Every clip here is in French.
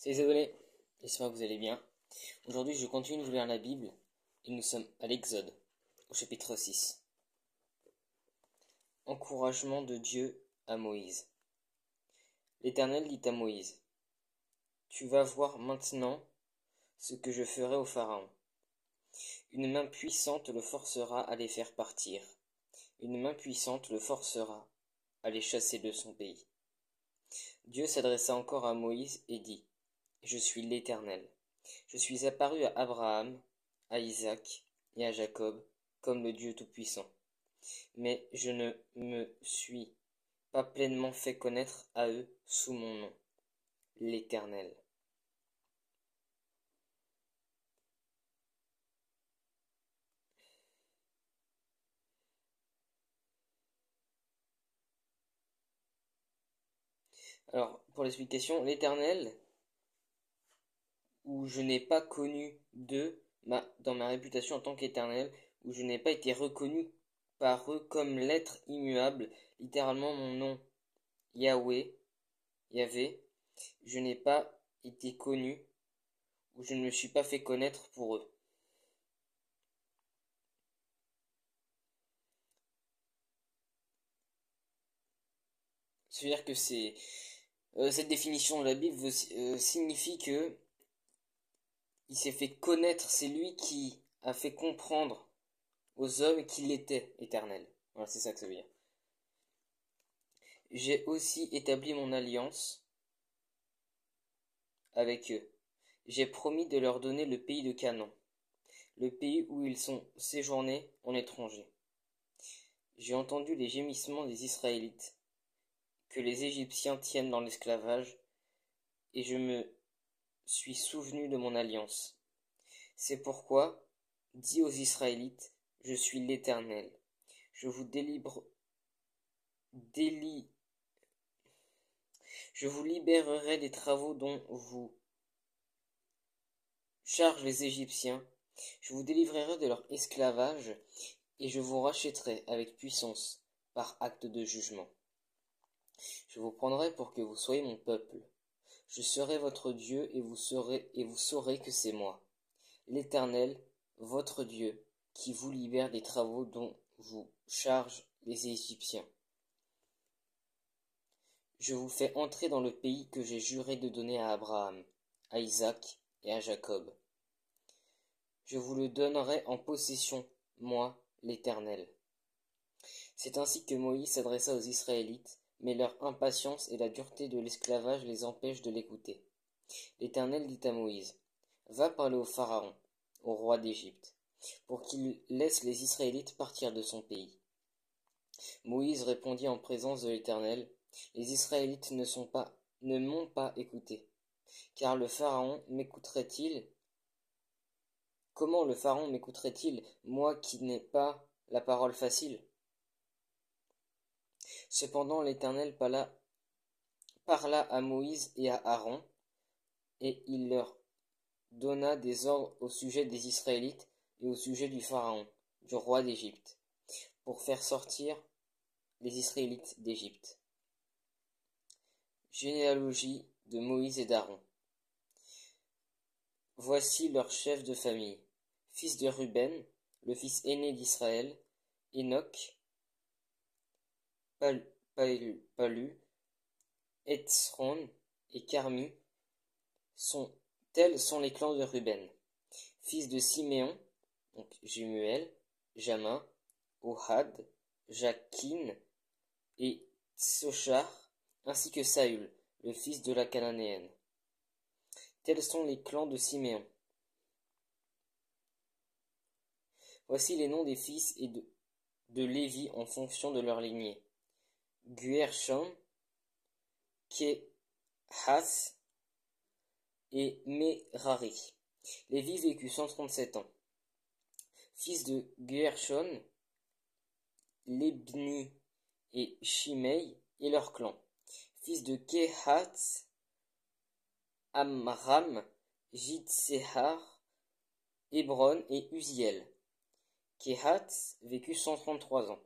Salut les abonnés, j'espère que vous allez bien. Aujourd'hui je continue de vous lire la Bible et nous sommes à l'Exode, au chapitre 6. Encouragement de Dieu à Moïse. L'Éternel dit à Moïse, tu vas voir maintenant ce que je ferai au Pharaon. Une main puissante le forcera à les faire partir. Une main puissante le forcera à les chasser de son pays. Dieu s'adressa encore à Moïse et dit, je suis l'Éternel. Je suis apparu à Abraham, à Isaac et à Jacob comme le Dieu Tout-Puissant. Mais je ne me suis pas pleinement fait connaître à eux sous mon nom, l'Éternel. Alors, pour l'explication, l'Éternel, où je n'ai pas connu d'eux dans ma réputation en tant qu'Éternel, où je n'ai pas été reconnu par eux comme l'être immuable, littéralement mon nom Yahweh, Yahvé, je n'ai pas été connu, où je ne me suis pas fait connaître pour eux. C'est-à-dire que cette définition de la Bible signifie que il s'est fait connaître, c'est lui qui a fait comprendre aux hommes qu'il était éternel. Voilà, c'est ça que ça veut dire. J'ai aussi établi mon alliance avec eux. J'ai promis de leur donner le pays de Canaan, le pays où ils sont séjournés en étrangers. J'ai entendu les gémissements des Israélites, que les Égyptiens tiennent dans l'esclavage, et je me suis souvenu de mon alliance. C'est pourquoi, dis aux Israélites, je suis l'Éternel. Je vous libérerai des travaux dont vous chargent les Égyptiens. Je vous délivrerai de leur esclavage, et je vous rachèterai avec puissance par acte de jugement. Je vous prendrai pour que vous soyez mon peuple. Je serai votre Dieu, et vous saurez que c'est moi, l'Éternel, votre Dieu, qui vous libère des travaux dont vous chargent les Égyptiens. Je vous fais entrer dans le pays que j'ai juré de donner à Abraham, à Isaac et à Jacob. Je vous le donnerai en possession, moi, l'Éternel. C'est ainsi que Moïse s'adressa aux Israélites, mais leur impatience et la dureté de l'esclavage les empêchent de l'écouter. L'Éternel dit à Moïse, va parler au Pharaon, au roi d'Égypte, pour qu'il laisse les Israélites partir de son pays. Moïse répondit en présence de l'Éternel, les Israélites ne m'ont pas écouté. Car le Pharaon m'écouterait-il? Comment le Pharaon m'écouterait-il, moi qui n'ai pas la parole facile? Cependant l'Éternel parla à Moïse et à Aaron, et il leur donna des ordres au sujet des Israélites et au sujet du Pharaon, du roi d'Égypte, pour faire sortir les Israélites d'Égypte. Généalogie de Moïse et d'Aaron. Voici leurs chefs de famille. Fils de Ruben, le fils aîné d'Israël, Enoch, Palu, Hetzron et Carmi, tels sont les clans de Ruben. Fils de Siméon, donc Jemuel, Jamin, Ohad, Jakin et Tsochar, ainsi que Saül, le fils de la Cananéenne. Tels sont les clans de Siméon. Voici les noms des fils et de Lévi en fonction de leur lignée. Guershon, Kehath et Merari. Lévi vécut 137 ans. Fils de Guershon, Libni et Shimei et leurs clans. Fils de Kehath, Amram, Jitsehar, Hébron et Uziel. Kehath vécut 133 ans.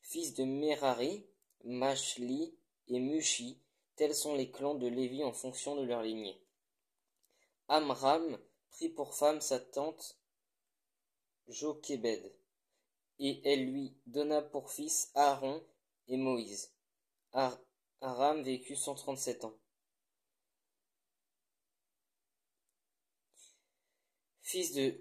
Fils de Merari, Mashli et Mushi, tels sont les clans de Lévi en fonction de leur lignée. Amram prit pour femme sa tante Jochébed, et elle lui donna pour fils Aaron et Moïse. Aram vécut 137 ans. Fils de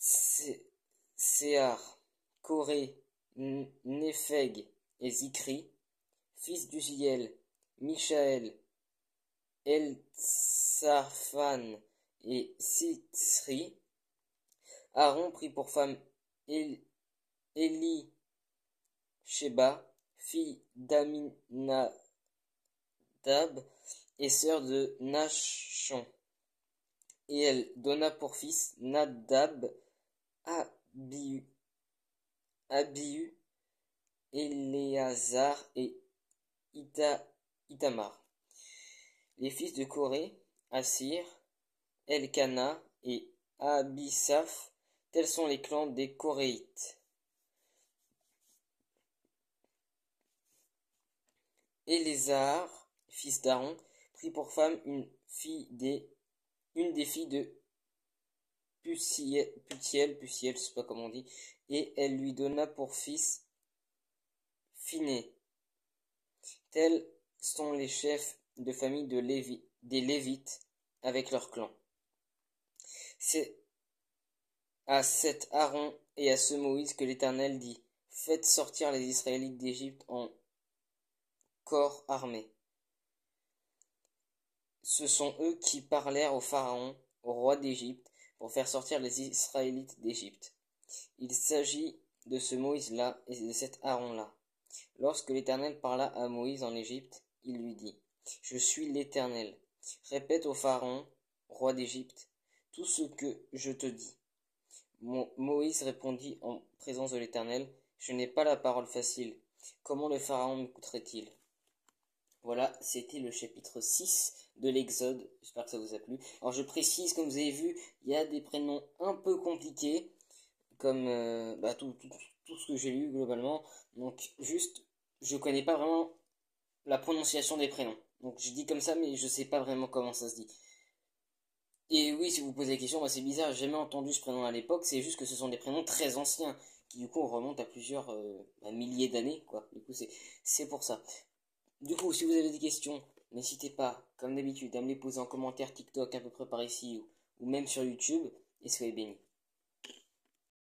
Jitséar, Coré, Népheg et Zikri, fils d'Uziel, Michaël, Eltsaphan et Sitsri. Aaron prit pour femme Elisheba, fille d'Aminadab et sœur de Nachshon. Et elle donna pour fils Nadab, Abihu, Éléazar et Itamar. Les fils de Coré, Assir, Elkana et Abisaph, tels sont les clans des Coréites. Éléazar, fils d'Aaron, prit pour femme une des filles de Putiel, je sais pas comment on dit, et elle lui donna pour fils Phiné. Tels sont les chefs de famille des Lévites avec leurs clans. C'est à cet Aaron et à ce Moïse que l'Éternel dit: Faites sortir les Israélites d'Égypte en corps armé. Ce sont eux qui parlèrent au Pharaon, au roi d'Égypte, pour faire sortir les Israélites d'Égypte. Il s'agit de ce Moïse-là et de cet Aaron-là. Lorsque l'Éternel parla à Moïse en Égypte, il lui dit: Je suis l'Éternel. Répète au Pharaon, roi d'Égypte, tout ce que je te dis. Moïse répondit en présence de l'Éternel: Je n'ai pas la parole facile. Comment le Pharaon m'écouterait-il? Voilà, c'était le chapitre 6 de l'Exode. J'espère que ça vous a plu. Alors je précise, comme vous avez vu, il y a des prénoms un peu compliqués, comme tout ce que j'ai lu globalement. Donc juste, je connais pas vraiment la prononciation des prénoms. Donc je dis comme ça, mais je sais pas vraiment comment ça se dit. Et oui, si vous posez la question, moi c'est bizarre, j'ai jamais entendu ce prénom à l'époque. C'est juste que ce sont des prénoms très anciens, qui du coup remontent à plusieurs milliers d'années, quoi. Du coup c'est pour ça. Du coup, si vous avez des questions, n'hésitez pas, comme d'habitude, à me les poser en commentaire TikTok à peu près par ici ou même sur YouTube, et soyez bénis.